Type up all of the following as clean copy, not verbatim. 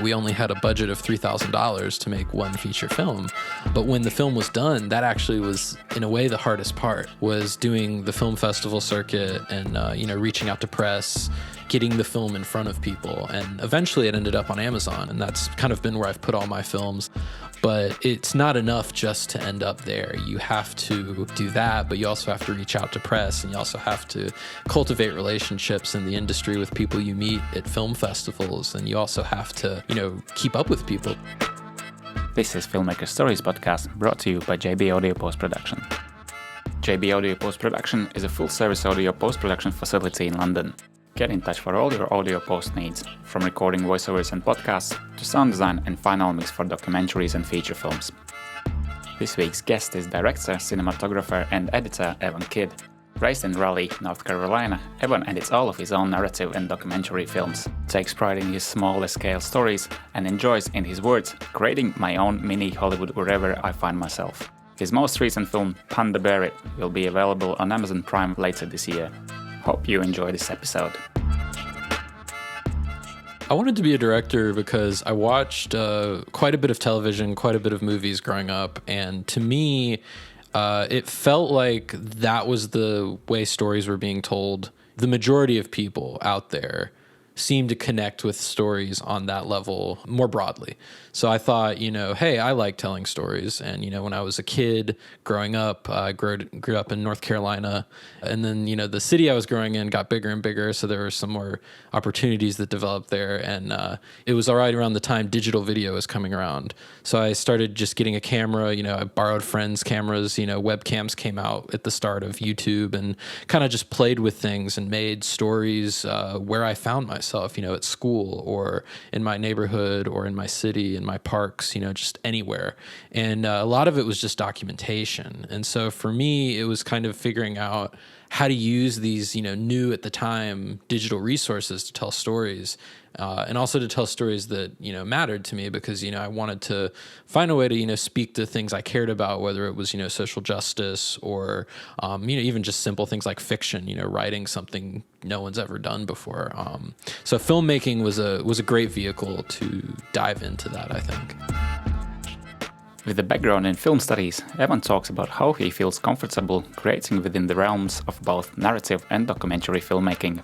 we only had a budget of $3,000 to make one feature film. But when the film was done, that actually was, in a way, the hardest part, was doing the film festival circuit and, reaching out to press, getting the film in front of people. And eventually it ended up on Amazon, and that's kind of been where I've put all my films. But it's not enough just to end up there. You have to do that, but you also have to reach out to press, and you also have to cultivate relationships in the industry with people you meet at film festivals, and you also have to, keep up with people. This is Filmmaker Stories podcast, brought to you by JB Audio Post-Production. JB Audio Post-Production is a full-service audio post-production facility in London. Get in touch for all your audio post needs, from recording voiceovers and podcasts to sound design and final mix for documentaries and feature films. This week's guest is director, cinematographer and editor Evan KIDD. Raised in Raleigh, North Carolina, Evan edits all of his own narrative and documentary films, takes pride in his smaller scale stories, and enjoys, in his words, creating my own mini Hollywood wherever I find myself. His most recent film, Panda Barrett, will be available on Amazon Prime later this year. Hope you enjoy this episode. I wanted to be a director because I watched quite a bit of television, quite a bit of movies growing up, and to me, it felt like that was the way stories were being told. The majority of people out there seem to connect with stories on that level more broadly. So I thought, hey, I like telling stories. And, when I was a kid growing up, I grew up in North Carolina. And then, the city I was growing in got bigger and bigger. So there were some more opportunities that developed there. And it was all right around the time digital video was coming around. So I started just getting a camera. I borrowed friends' cameras. Webcams came out at the start of YouTube, and kind of just played with things and made stories where I found myself, at school or in my neighborhood or in my city, in my parks, just anywhere. And a lot of it was just documentation. And so for me, it was kind of figuring out how to use these, new at the time digital resources to tell stories. And also to tell stories that, mattered to me, because, I wanted to find a way to, speak to things I cared about, whether it was, social justice or, even just simple things like fiction, writing something no one's ever done before. So filmmaking was a great vehicle to dive into that, I think. With a background in film studies, Evan talks about how he feels comfortable creating within the realms of both narrative and documentary filmmaking.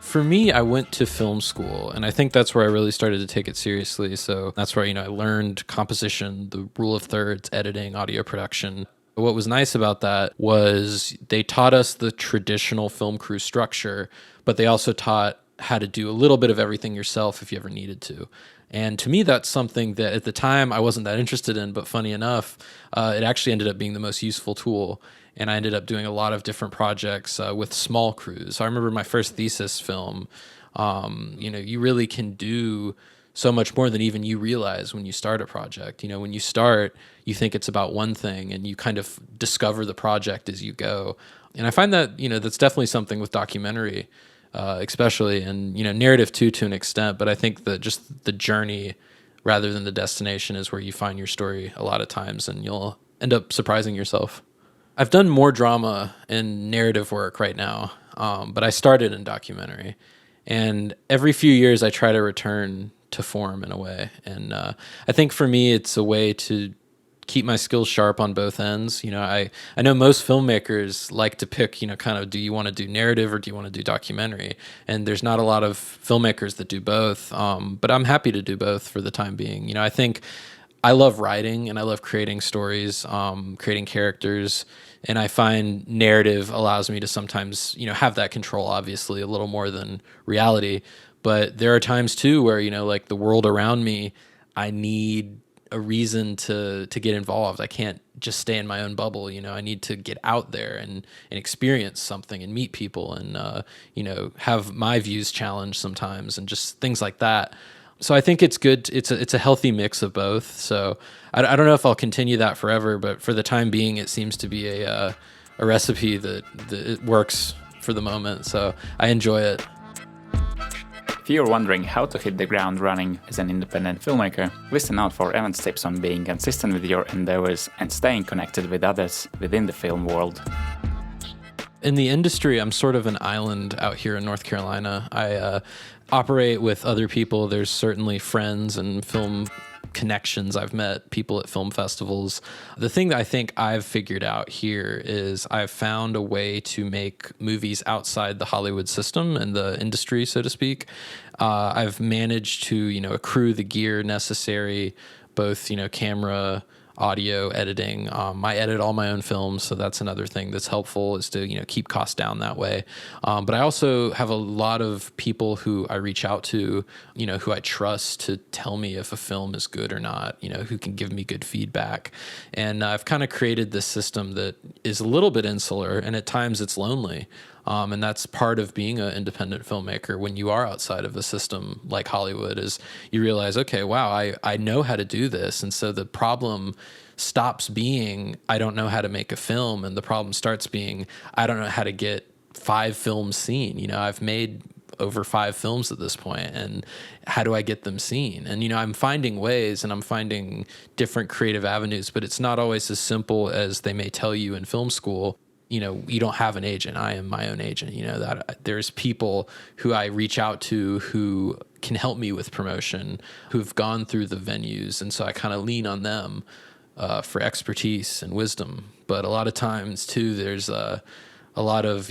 For me, I went to film school, and I think that's where I really started to take it seriously. So that's where, I learned composition, the rule of thirds, editing, audio production. What was nice about that was they taught us the traditional film crew structure, but they also taught how to do a little bit of everything yourself if you ever needed to. And to me, that's something that at the time I wasn't that interested in, but funny enough, it actually ended up being the most useful tool. And I ended up doing a lot of different projects with small crews. I remember my first thesis film, you really can do so much more than even you realize when you start a project. When you start, you think it's about one thing, and you kind of discover the project as you go. And I find that, that's definitely something with documentary, especially, and, narrative too, to an extent. But I think that just the journey rather than the destination is where you find your story a lot of times, and you'll end up surprising yourself. I've done more drama and narrative work right now, but I started in documentary. And every few years I try to return to form in a way. And I think for me, it's a way to keep my skills sharp on both ends. I know most filmmakers like to pick, kind of, do you want to do narrative or do you want to do documentary? And there's not a lot of filmmakers that do both, but I'm happy to do both for the time being. I think I love writing and I love creating stories, creating characters, and I find narrative allows me to sometimes, have that control, obviously, a little more than reality. But there are times too where, like the world around me, I need a reason to get involved. I can't just stay in my own bubble. I need to get out there and experience something and meet people and, have my views challenged sometimes and just things like that. So I think it's good. It's a healthy mix of both. So I don't know if I'll continue that forever, but for the time being, it seems to be a recipe that it works for the moment. So I enjoy it. If you're wondering how to hit the ground running as an independent filmmaker, listen out for Evan's tips on being consistent with your endeavors and staying connected with others within the film world. In the industry, I'm sort of an island out here in North Carolina. I operate with other people. There's certainly friends and film connections. I've met people at film festivals. The thing that I think I've figured out here is I've found a way to make movies outside the Hollywood system and the industry, so to speak. I've managed to, accrue the gear necessary, both, camera, audio, editing. I edit all my own films, so that's another thing that's helpful, is to keep costs down that way. But I also have a lot of people who I reach out to, who I trust to tell me if a film is good or not, who can give me good feedback. And I've kind of created this system that is a little bit insular, and at times it's lonely. And that's part of being an independent filmmaker when you are outside of a system like Hollywood, is you realize, okay, wow, I know how to do this. And so the problem stops being, I don't know how to make a film. And the problem starts being, I don't know how to get 5 films seen. I've made over 5 films at this point, and how do I get them seen? And, I'm finding ways, and I'm finding different creative avenues, but it's not always as simple as they may tell you in film school. You don't have an agent. I am my own agent. That there's people who I reach out to who can help me with promotion, who've gone through the venues. And so I kind of lean on them for expertise and wisdom. But a lot of times too, there's a lot of,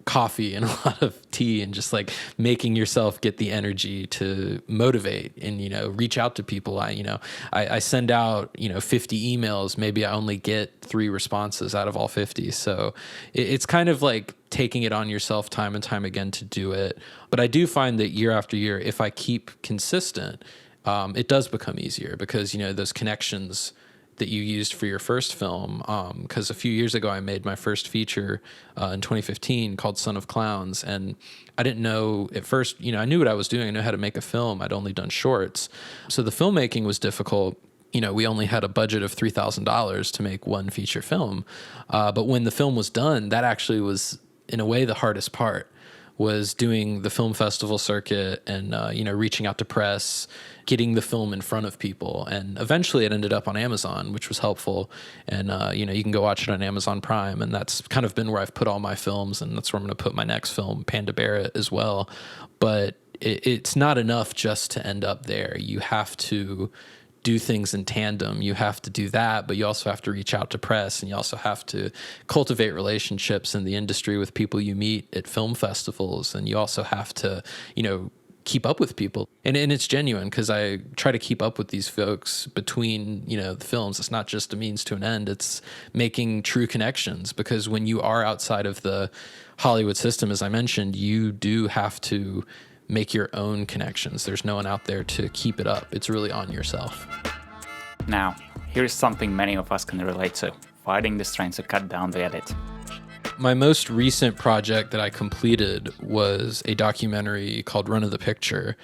coffee and a lot of tea, and just like making yourself get the energy to motivate and, reach out to people. I send out, 50 emails. Maybe I only get 3 responses out of all 50. So it's kind of like taking it on yourself time and time again to do it. But I do find that year after year, if I keep consistent, it does become easier, because, those connections that you used for your first film. Because a few years ago, I made my first feature in 2015 called Son of Clowns. And I didn't know at first, I knew what I was doing. I knew how to make a film. I'd only done shorts. So the filmmaking was difficult. We only had a budget of $3,000 to make one feature film. But when the film was done, that actually was, in a way, the hardest part, was doing the film festival circuit and, reaching out to press, getting the film in front of people. And eventually it ended up on Amazon, which was helpful. And, you can go watch it on Amazon Prime. And that's kind of been where I've put all my films. And that's where I'm going to put my next film, Panda Barrett, as well. But it's not enough just to end up there. You have to do things in tandem. You have to do that, but you also have to reach out to press, and you also have to cultivate relationships in the industry with people you meet at film festivals. And you also have to, keep up with people. And it's genuine, because I try to keep up with these folks between, the films. It's not just a means to an end. It's making true connections, because when you are outside of the Hollywood system, as I mentioned, you do have to make your own connections. There's no one out there to keep it up. It's really on yourself. Now, here's something many of us can relate to: fighting the strain to cut down the edit. My most recent project that I completed was a documentary called Run of the Picture.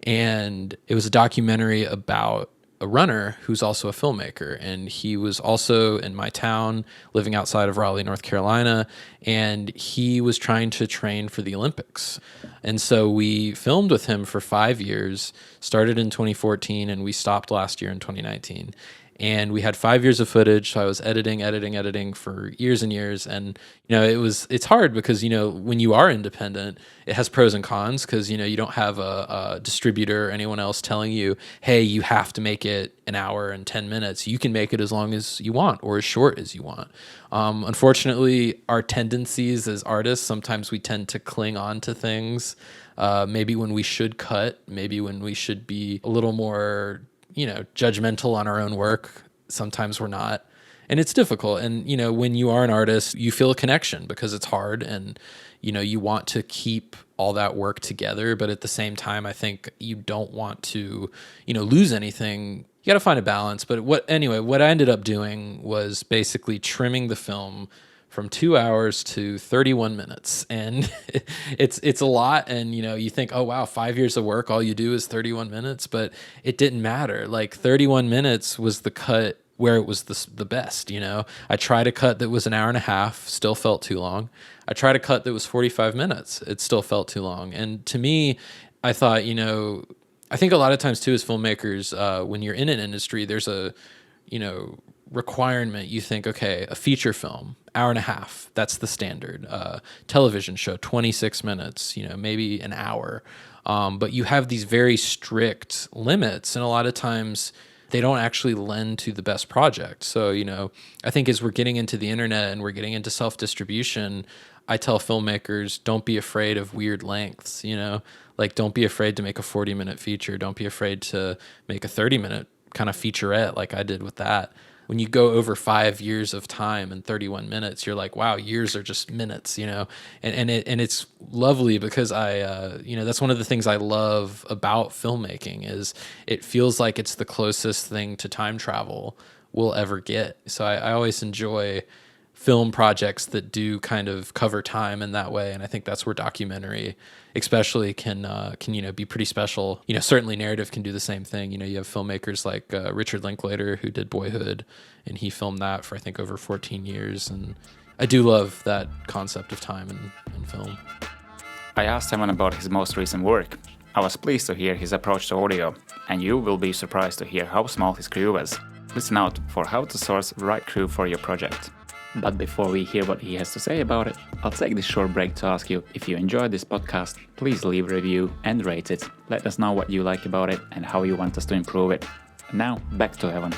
And it was a documentary about a runner who's also a filmmaker. And he was also in my town, living outside of Raleigh, North Carolina. And he was trying to train for the Olympics. And so we filmed with him for 5 years, started in 2014, and we stopped last year in 2019. And we had 5 years of footage. So I was editing for years and years. And, it's hard because, when you are independent, it has pros and cons, because, you don't have a distributor or anyone else telling you, hey, you have to make it an hour and 10 minutes. You can make it as long as you want or as short as you want. Unfortunately, our tendencies as artists, sometimes we tend to cling on to things, maybe when we should cut, maybe when we should be a little more judgmental on our own work. Sometimes we're not. And it's difficult. And, when you are an artist, you feel a connection because it's hard, and, you want to keep all that work together. But at the same time, I think you don't want to, lose anything. You got to find a balance. But what I ended up doing was basically trimming the film from 2 hours to 31 minutes. And it's a lot. And, you think, oh, wow, 5 years of work, all you do is 31 minutes. But it didn't matter. Like 31 minutes was the cut where it was the best. I tried a cut that was an hour and a half, still felt too long. I tried a cut that was 45 minutes. It still felt too long. And to me, I thought, I think a lot of times too, as filmmakers, when you're in an industry, there's a, requirement, you think, okay, a feature film, hour and a half, that's the standard. Television show, 26 minutes, maybe an hour. But you have these very strict limits, and a lot of times they don't actually lend to the best project. So, I think as we're getting into the internet and we're getting into self-distribution, I tell filmmakers, don't be afraid of weird lengths, like don't be afraid to make a 40-minute feature. Don't be afraid to make a 30-minute kind of featurette like I did with that. When you go over 5 years of time in 31 minutes, you're like, wow, years are just minutes, and it's lovely because that's one of the things I love about filmmaking is it feels like it's the closest thing to time travel we'll ever get. So I always enjoy film projects that do kind of cover time in that way, and I think that's where documentary especially can be pretty special. Certainly narrative can do the same thing. You have filmmakers like Richard Linklater, who did Boyhood, and he filmed that for I think over 14 years, and I do love that concept of time in film. I asked Evan about his most recent work. I was pleased to hear his approach to audio, and you will be surprised to hear how small his crew was. Listen out for how to source the right crew for your project. But before we hear what he has to say about it, I'll take this short break to ask you, if you enjoyed this podcast, please leave a review and rate it. Let us know what you like about it and how you want us to improve it. And now, back to Evan.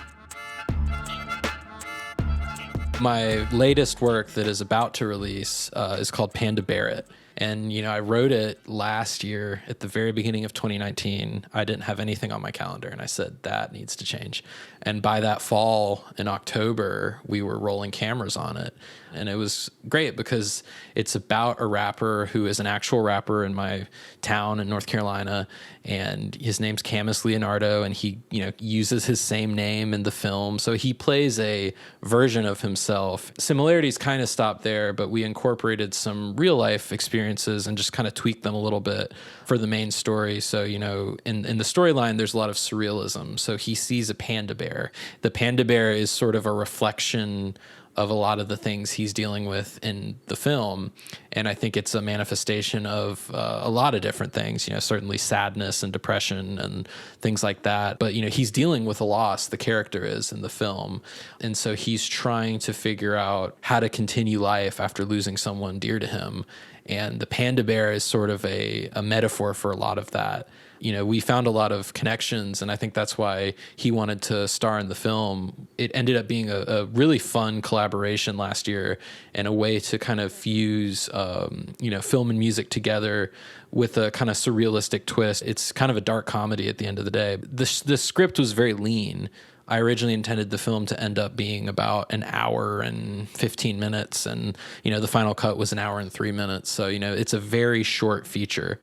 My latest work that is about to release is called Panda Barrett. And, I wrote it last year at the very beginning of 2019. I didn't have anything on my calendar, and I said, that needs to change. And by that fall in October, we were rolling cameras on it. And it was great because it's about a rapper who is an actual rapper in my town in North Carolina. And his name's Camus Leonardo, and he, uses his same name in the film. So he plays a version of himself. Similarities kind of stopped there, but we incorporated some real life experiences and just kind of tweaked them a little bit for the main story. So, in the storyline, there's a lot of surrealism. So he sees a panda bear. The panda bear is sort of a reflection of a lot of the things he's dealing with in the film. And I think it's a manifestation of a lot of different things, certainly sadness and depression and things like that. But, he's dealing with a loss, the character is in the film. And so he's trying to figure out how to continue life after losing someone dear to him. And the panda bear is sort of a metaphor for a lot of that. We found a lot of connections, and I think that's why he wanted to star in the film. It ended up being a really fun collaboration last year and a way to kind of fuse, film and music together with a kind of surrealistic twist. It's kind of a dark comedy at the end of the day. The script was very lean. I originally intended the film to end up being about an hour and 15 minutes, and, the final cut was an hour and 3 minutes. So, it's a very short feature.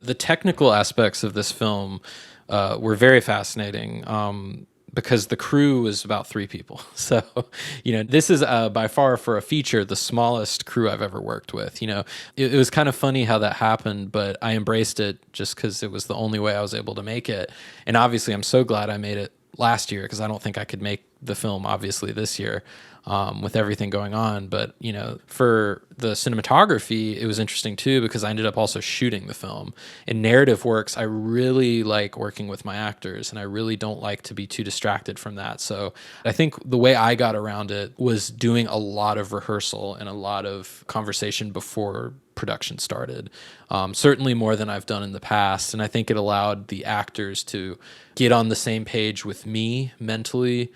The technical aspects of this film were very fascinating because the crew was about 3 people. So, this is by far for a feature the smallest crew I've ever worked with. It was kind of funny how that happened, but I embraced it just because it was the only way I was able to make it. And obviously, I'm so glad I made it last year because I don't think I could make the film obviously this year with everything going on. But for the cinematography, it was interesting too because I ended up also shooting the film. In narrative works, I really like working with my actors, and I really don't like to be too distracted from that. So I think the way I got around it was doing a lot of rehearsal and a lot of conversation before production started, certainly more than I've done in the past. And I think it allowed the actors to get on the same page with me mentally,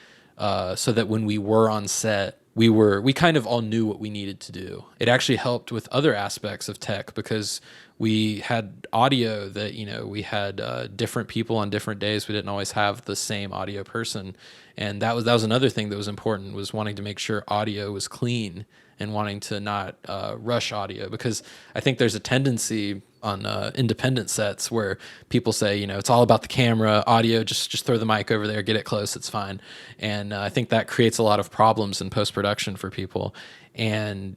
so that when we were on set, we kind of all knew what we needed to do. It actually helped with other aspects of tech because we had audio that, we had different people on different days. We didn't always have the same audio person. And that was another thing that was important, was wanting to make sure audio was clean and wanting to not rush audio, because I think there's a tendency on independent sets where people say, it's all about the camera, audio, just throw the mic over there, get it close, it's fine. And I think that creates a lot of problems in post-production for people. And,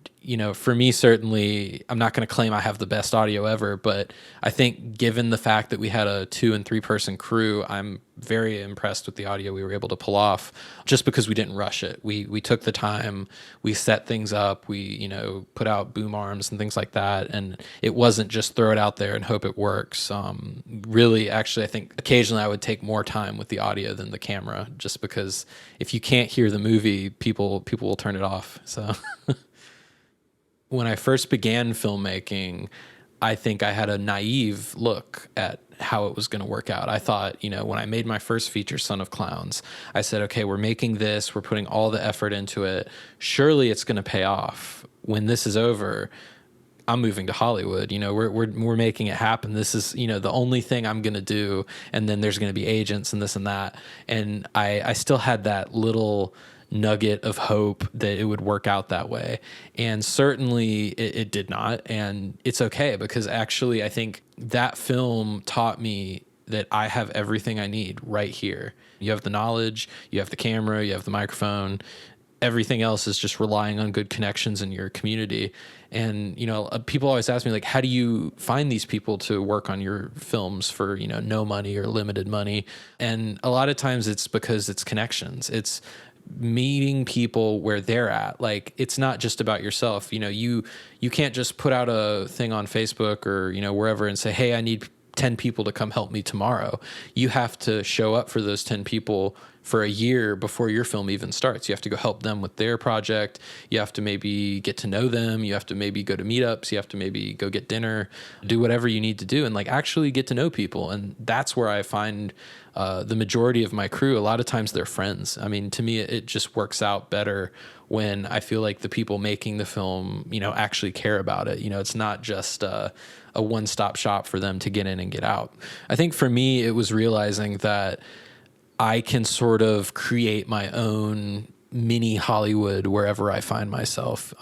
for me, certainly, I'm not going to claim I have the best audio ever, but I think given the fact that we had a 2 and 3 person crew, I'm very impressed with the audio we were able to pull off just because we didn't rush it. We took the time, we set things up, we, put out boom arms and things like that. And it wasn't just throw it it out there and hope it works. Really, actually, I think occasionally I would take more time with the audio than the camera, just because if you can't hear the movie, people will turn it off. So when I first began filmmaking, I think I had a naive look at how it was going to work out. I thought, when I made my first feature, Son of Clowns, I said, okay, we're making this, we're putting all the effort into it. Surely it's going to pay off. When this is over, I'm moving to Hollywood. We're making it happen. This is, the only thing I'm going to do. And then there's going to be agents and this and that. And I still had that little nugget of hope that it would work out that way. And certainly it did not. And it's okay, because actually I think that film taught me that I have everything I need right here. You have the knowledge, you have the camera, you have the microphone. Everything else is just relying on good connections in your community. And, people always ask me, like, how do you find these people to work on your films for, no money or limited money? And a lot of times it's because it's connections. It's meeting people where they're at. Like, it's not just about yourself. You can't just put out a thing on Facebook or, wherever and say, hey, I need 10 people to come help me tomorrow. You have to show up for those 10 people for a year before your film even starts. You have to go help them with their project. You have to maybe get to know them. You have to maybe go to meetups. You have to maybe go get dinner, do whatever you need to do, and actually get to know people. And that's where I find the majority of my crew. A lot of times they're friends. I mean, to me, it just works out better when I feel like the people making the film, actually care about it. It's not just a one-stop shop for them to get in and get out. I think for me, it was realizing that I can sort of create my own mini Hollywood wherever I find myself.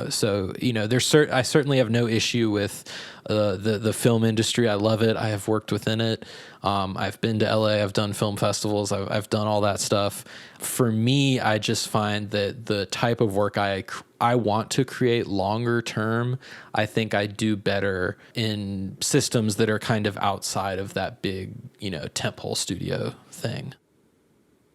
So, I certainly have no issue with the film industry. I love it. I have worked within it. I've been to LA. I've done film festivals. I've done all that stuff. For me, I just find that the type of work I want to create longer term, I think I do better in systems that are kind of outside of that big, tentpole studio thing.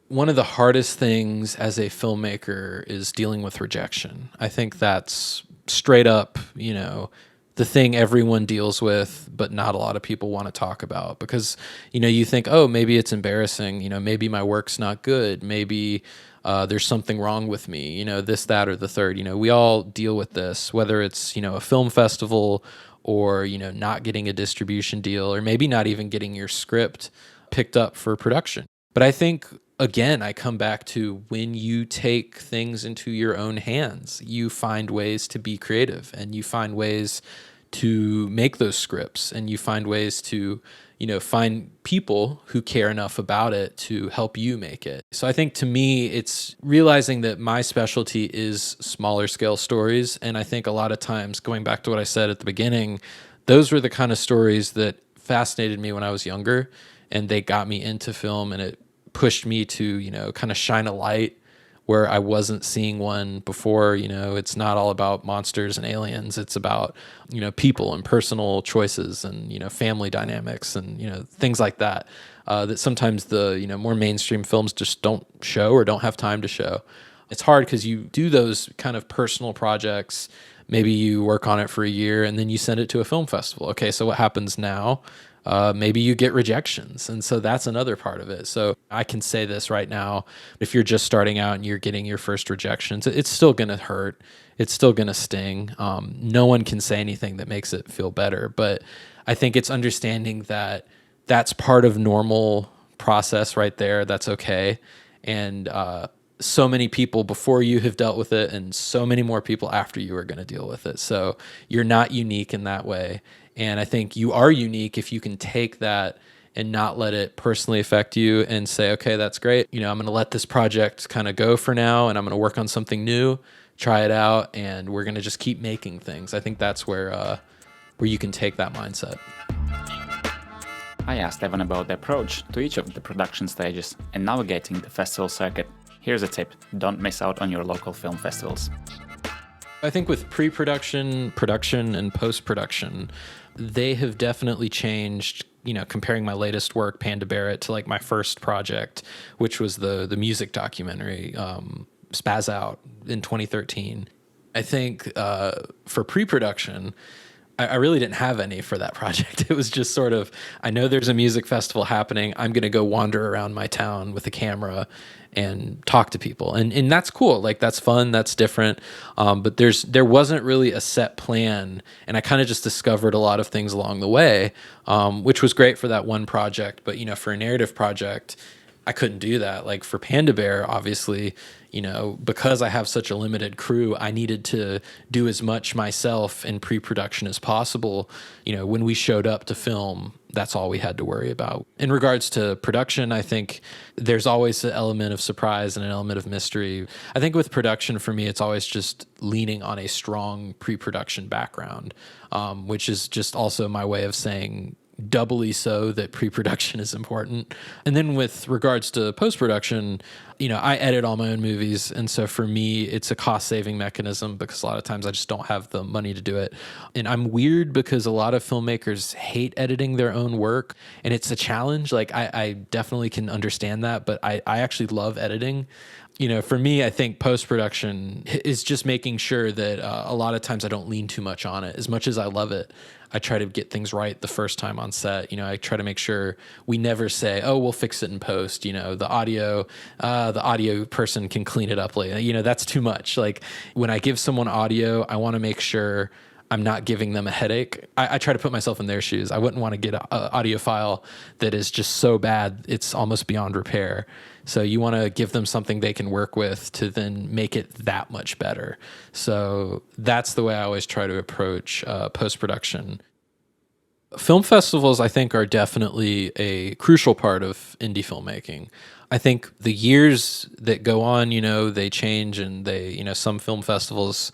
One of the hardest things as a filmmaker is dealing with rejection. I think that's straight up, the thing everyone deals with, but not a lot of people want to talk about, because, you think, oh, maybe it's embarrassing. Maybe my work's not good. Maybe there's something wrong with me, this, that, or the third. We all deal with this, whether it's, a film festival or, not getting a distribution deal, or maybe not even getting your script picked up for production. But I think, again, I come back to when you take things into your own hands, you find ways to be creative, and you find ways to make those scripts, and you find ways to, find people who care enough about it to help you make it. So I think, to me, it's realizing that my specialty is smaller scale stories. And I think a lot of times, going back to what I said at the beginning, those were the kind of stories that fascinated me when I was younger, and they got me into film, and it pushed me to, kind of shine a light where I wasn't seeing one before. It's not all about monsters and aliens. It's about, people and personal choices and, family dynamics and, things like that, that sometimes the, more mainstream films just don't show or don't have time to show. It's hard because you do those kind of personal projects. Maybe you work on it for a year and then you send it to a film festival. Okay, so what happens now? Maybe you get rejections. And so that's another part of it. So I can say this right now, if you're just starting out and you're getting your first rejections, it's still going to hurt. It's still going to sting. No one can say anything that makes it feel better. But I think it's understanding that that's part of normal process right there. That's okay. And so many people before you have dealt with it, and so many more people after you are going to deal with it. So you're not unique in that way. And I think you are unique if you can take that and not let it personally affect you and say, okay, that's great. I'm going to let this project kind of go for now, and I'm going to work on something new, try it out, and we're going to just keep making things. I think that's where you can take that mindset. I asked Evan about the approach to each of the production stages and navigating the festival circuit. Here's a tip: don't miss out on your local film festivals. I think with pre-production, production, and post-production, they have definitely changed, comparing my latest work, Panda Barrett, to my first project, which was the music documentary, Spaz Out, in 2013. I think for pre-production, I really didn't have any for that project. It was just sort of, I know there's a music festival happening. I'm going to go wander around my town with a camera and talk to people. And that's cool. Like, that's fun. That's different. But there wasn't really a set plan. And I kind of just discovered a lot of things along the way, which was great for that one project. But, for a narrative project, I couldn't do that. Like for Panda Bear, obviously, because I have such a limited crew, I needed to do as much myself in pre-production as possible. When we showed up to film, that's all we had to worry about. In regards to production, I think there's always an element of surprise and an element of mystery. I think with production, for me, it's always just leaning on a strong pre-production background, which is just also my way of saying doubly so that pre-production is important. And then with regards to post-production, I edit all my own movies. And so for me, it's a cost-saving mechanism because a lot of times I just don't have the money to do it. And I'm weird because a lot of filmmakers hate editing their own work. And it's a challenge. Like I definitely can understand that, but I actually love editing. For me, I think post-production is just making sure that a lot of times I don't lean too much on it. As much as I love it, I try to get things right the first time on set. I try to make sure we never say, "Oh, we'll fix it in post." The audio person can clean it up later. That's too much. Like when I give someone audio, I want to make sure I'm not giving them a headache. I try to put myself in their shoes. I wouldn't want to get an audio file that is just so bad it's almost beyond repair. So you want to give them something they can work with to then make it that much better. So that's the way I always try to approach post-production. Film festivals, I think, are definitely a crucial part of indie filmmaking. I think the years that go on, they change, and some film festivals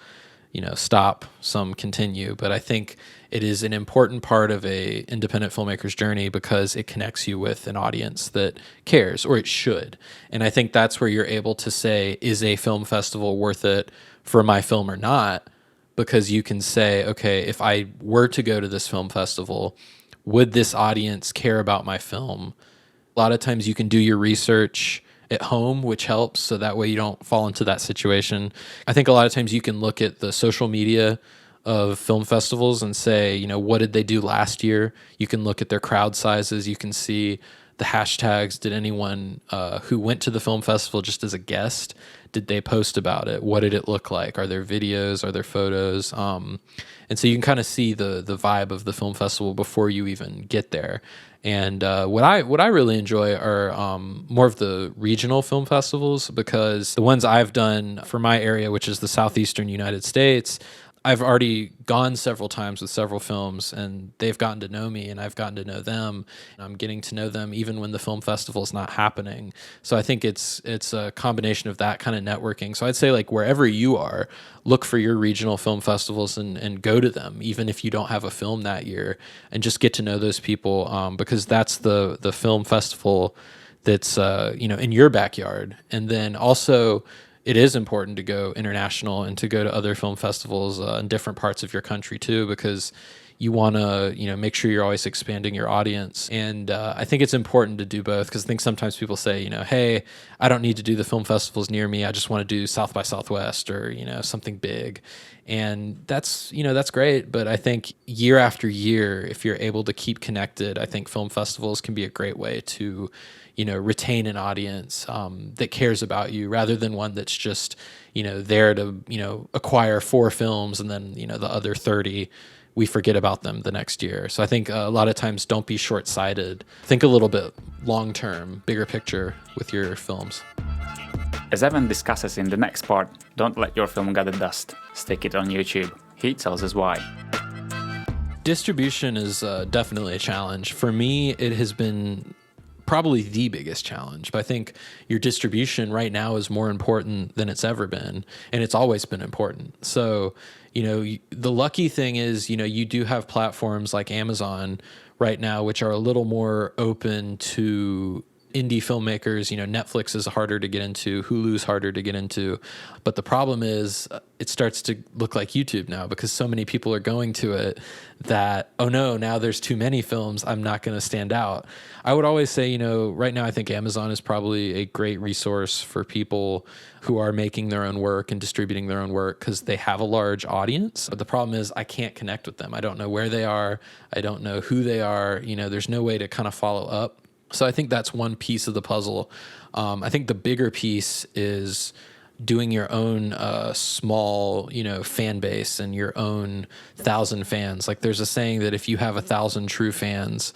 stop, some continue. But I think it is an important part of a independent filmmaker's journey because it connects you with an audience that cares, or it should. And I think that's where you're able to say, is a film festival worth it for my film or not? Because you can say, okay, if I were to go to this film festival, would this audience care about my film? A lot of times you can do your research at home, which helps, so that way you don't fall into that situation. I think a lot of times you can look at the social media of film festivals and say, what did they do last year? You can look at their crowd sizes. You can see the hashtags. Did anyone who went to the film festival just as a guest, did they post about it? What did it look like? Are there videos? Are there photos? And so you can kind of see the vibe of the film festival before you even get there. And what I really enjoy are more of the regional film festivals, because the ones I've done for my area, which is the southeastern United States, I've already gone several times with several films, and they've gotten to know me and I've gotten to know them. I'm getting to know them even when the film festival is not happening. So I think it's a combination of that kind of networking. So I'd say, like, wherever you are, look for your regional film festivals and go to them, even if you don't have a film that year, and just get to know those people, because that's the film festival that's in your backyard. And then also, it is important to go international and to go to other film festivals in different parts of your country too, because you want to, make sure you're always expanding your audience. And I think it's important to do both, because I think sometimes people say, hey, I don't need to do the film festivals near me. I just want to do South by Southwest or, something big. And that's great. But I think year after year, if you're able to keep connected, I think film festivals can be a great way to retain an audience that cares about you, rather than one that's just, there to, acquire 4 films and then, the other 30, we forget about them the next year. So I think a lot of times, don't be short-sighted. Think a little bit long-term, bigger picture with your films. As Evan discusses in the next part, don't let your film gather dust. Stick it on YouTube. He tells us why. Distribution is definitely a challenge. For me, it has been probably the biggest challenge. But I think your distribution right now is more important than it's ever been, and it's always been important. So, the lucky thing is, you do have platforms like Amazon right now, which are a little more open to indie filmmakers, Netflix is harder to get into, Hulu's harder to get into. But the problem is it starts to look like YouTube now because so many people are going to it that, oh no, now there's too many films. I'm not going to stand out. I would always say, right now I think Amazon is probably a great resource for people who are making their own work and distributing their own work because they have a large audience. But the problem is I can't connect with them. I don't know where they are. I don't know who they are. There's no way to kind of follow up. So I think that's one piece of the puzzle. I think the bigger piece is doing your own small, fan base and your own 1,000 fans. Like there's a saying that if you have 1,000 true fans,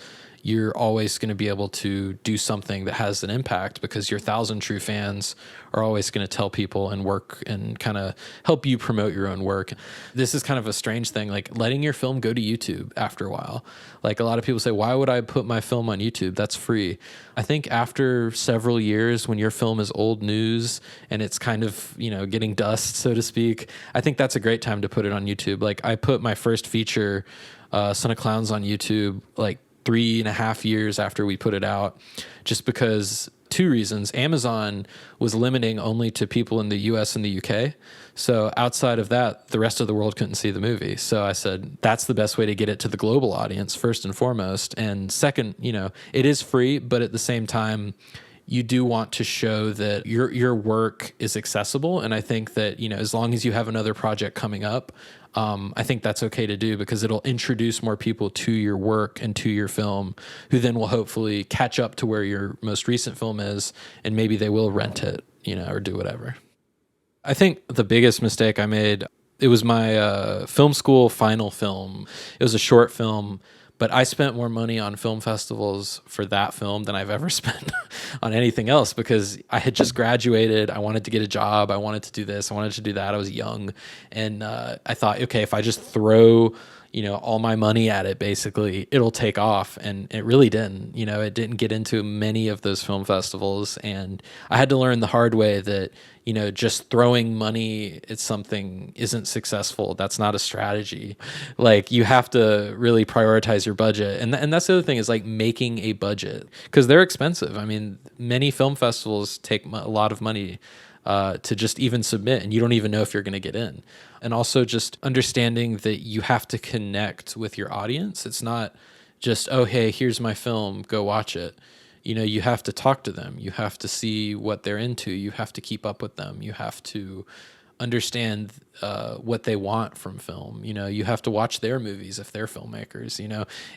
you're always going to be able to do something that has an impact because your 1,000 true fans are always going to tell people and work and kind of help you promote your own work. This is kind of a strange thing, like letting your film go to YouTube after a while. Like a lot of people say, why would I put my film on YouTube? That's free. I think after several years when your film is old news and it's kind of, getting dust, so to speak, I think that's a great time to put it on YouTube. Like I put my first feature, Son of Clowns, on YouTube, like 3.5 years after we put it out, just because two reasons. Amazon was limiting only to people in the US and the UK. So outside of that, the rest of the world couldn't see the movie. So I said, that's the best way to get it to the global audience, first and foremost. And second, it is free, but at the same time, you do want to show that your work is accessible. And I think that, as long as you have another project coming up, I think that's okay to do because it'll introduce more people to your work and to your film who then will hopefully catch up to where your most recent film is and maybe they will rent it, or do whatever. I think the biggest mistake I made, it was my film school final film. It was a short film, but I spent more money on film festivals for that film than I've ever spent on anything else because I had just graduated. I wanted to get a job. I wanted to do this. I wanted to do that. I was young. And I thought, okay, if I just throw, all my money at it, basically, it'll take off. And it really didn't. It didn't get into many of those film festivals. And I had to learn the hard way that, just throwing money at something isn't successful. That's not a strategy. Like you have to really prioritize your budget. And that's the other thing is like making a budget because they're expensive. I mean, many film festivals take a lot of money to just even submit and you don't even know if you're going to get in. And also just understanding that you have to connect with your audience. It's not just, oh, hey, here's my film, go watch it. You have to talk to them. You have to see what they're into. You have to keep up with them. You have to understand what they want from film. You have to watch their movies if they're filmmakers.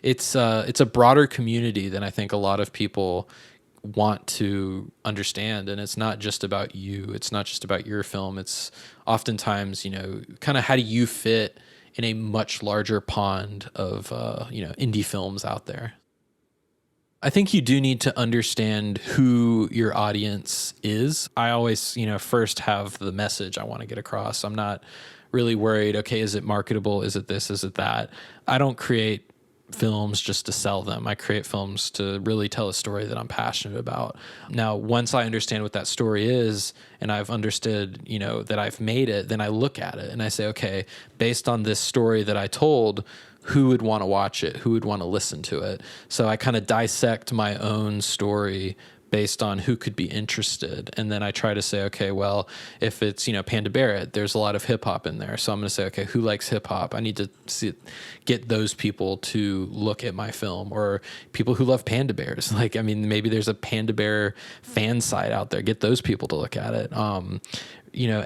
It's a broader community than I think a lot of people want to understand. And it's not just about you. It's not just about your film. It's oftentimes, kind of how do you fit in a much larger pond of, indie films out there. I think you do need to understand who your audience is. I always, first have the message I want to get across. I'm not really worried, okay, is it marketable? Is it this? Is it that? I don't create films just to sell them. I create films to really tell a story that I'm passionate about. Now, once I understand what that story is and I've understood, that I've made it, then I look at it and I say, okay, based on this story that I told, who would want to watch it? Who would want to listen to it? So I kind of dissect my own story based on who could be interested. And then I try to say, okay, well, if it's, Panda Barrett, there's a lot of hip hop in there. So I'm going to say, okay, who likes hip hop? I need to get those people to look at my film, or people who love panda bears. Maybe there's a Panda Bear fan site out there. Get those people to look at it.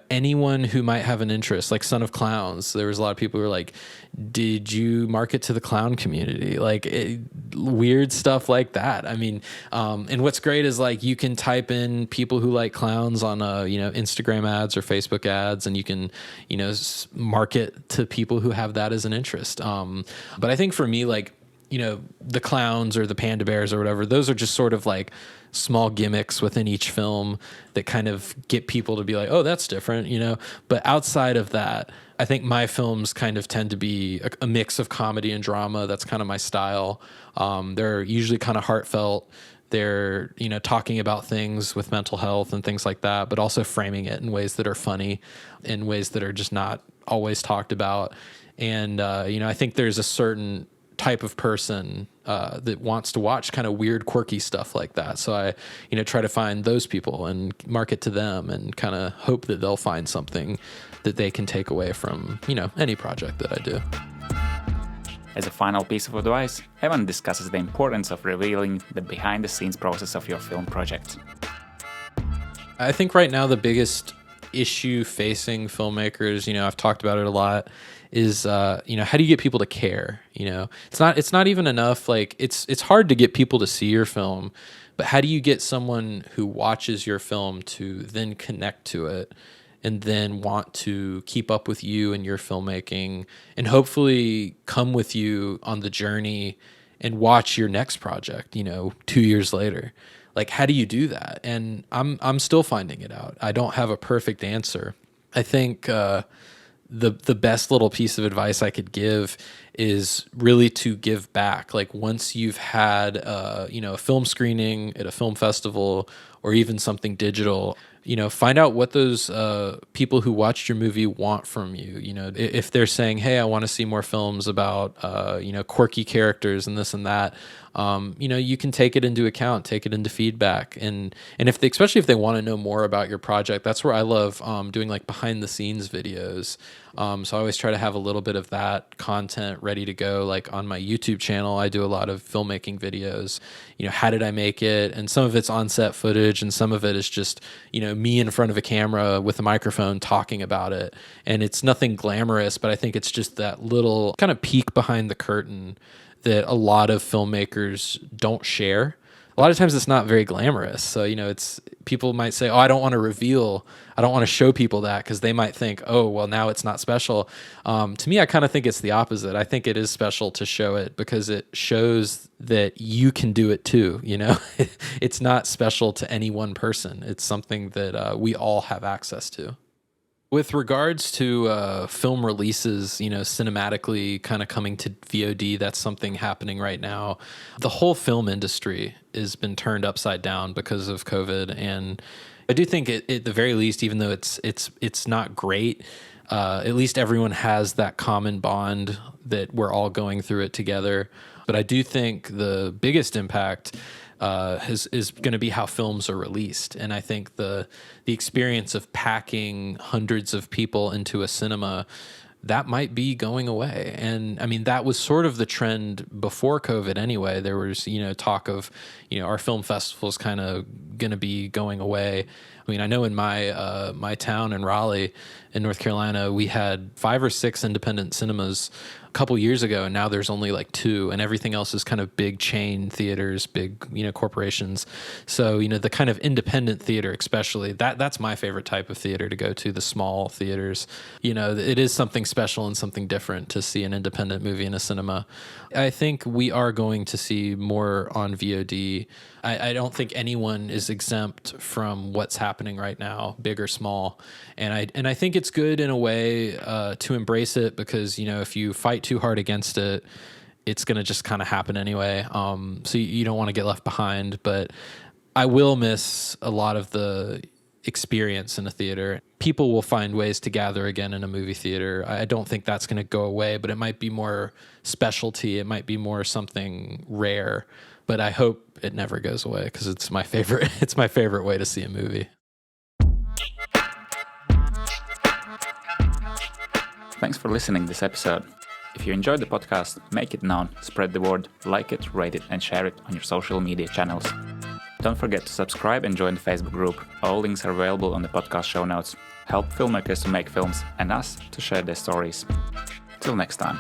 Anyone who might have an interest, like Son of Clowns. There was a lot of people who were like, did you market to the clown community? Weird stuff like that. And what's great is you can type in people who like clowns on, Instagram ads or Facebook ads, and you can, market to people who have that as an interest. But I think for me, the clowns or the panda bears or whatever, those are just sort of small gimmicks within each film that kind of get people to be like, oh, that's different, But outside of that, I think my films kind of tend to be a mix of comedy and drama. That's kind of my style. They're usually kind of heartfelt. They're, talking about things with mental health and things like that, but also framing it in ways that are funny, in ways that are just not always talked about. And, I think there's a certain type of person that wants to watch kind of weird, quirky stuff like that. So I, try to find those people and market to them and kind of hope that they'll find something that they can take away from, any project that I do. As a final piece of advice, Evan discusses the importance of revealing the behind-the-scenes process of your film project. I think right now the biggest issue facing filmmakers, I've talked about it a lot, is how do you get people to care? It's not even enough. Like it's hard to get people to see your film, but how do you get someone who watches your film to then connect to it and then want to keep up with you and your filmmaking and hopefully come with you on the journey and watch your next project, 2 years later? Like, how do you do that? And I'm still finding it out. I don't have a perfect answer. I think the best little piece of advice I could give is really to give back. Like once you've had a film screening at a film festival or even something digital, find out what those people who watched your movie want from you. If they're saying, hey, I want to see more films about quirky characters and this and that, you can take it into account, take it into feedback. And especially if they want to know more about your project, that's where I love doing like behind the scenes videos. So I always try to have a little bit of that content ready to go. Like on my YouTube channel, I do a lot of filmmaking videos. How did I make it? And some of it's on-set footage, and some of it is just, me in front of a camera with a microphone talking about it. And it's nothing glamorous, but I think it's just that little kind of peek behind the curtain that a lot of filmmakers don't share. A lot of times it's not very glamorous. So, it's people might say, oh, I don't want to show people that because they might think, oh, well, now it's not special. To me, I kind of think it's the opposite. I think it is special to show it because it shows that you can do it too. It's not special to any one person. It's something that we all have access to. With regards to film releases, cinematically kind of coming to VOD, that's something happening right now. The whole film industry has been turned upside down because of COVID, and I do think at the very least, even though it's not great, at least everyone has that common bond that we're all going through it together. But I do think the biggest impact is going to be how films are released. And I think the experience of packing hundreds of people into a cinema, that might be going away. And I mean, that was sort of the trend before COVID anyway. There was, talk of, our film festivals kind of going to be going away. I mean, I know in my town in Raleigh in North Carolina, we had 5 or 6 independent cinemas a couple years ago, and now there's only like 2, and everything else is kind of big chain theaters, big, corporations. So, the kind of independent theater, especially, that's my favorite type of theater to go to, the small theaters. It is something special and something different to see an independent movie in a cinema. I think we are going to see more on VOD. I don't think anyone is exempt from what's happening right now, big or small. And I think it's good in a way to embrace it because, if you fight too hard against it, it's going to just kind of happen anyway. So you don't want to get left behind. But I will miss a lot of the experience in a theater. People will find ways to gather again in a movie theater. I don't think that's going to go away, but it might be more specialty. It might be more something rare. But I hope it never goes away because it's my favorite. It's my favorite way to see a movie. Thanks for listening to this episode. If you enjoyed the podcast, make it known, spread the word, like it, rate it, and share it on your social media channels. Don't forget to subscribe and join the Facebook group. All links are available on the podcast show notes. Help filmmakers to make films and us to share their stories. Till next time.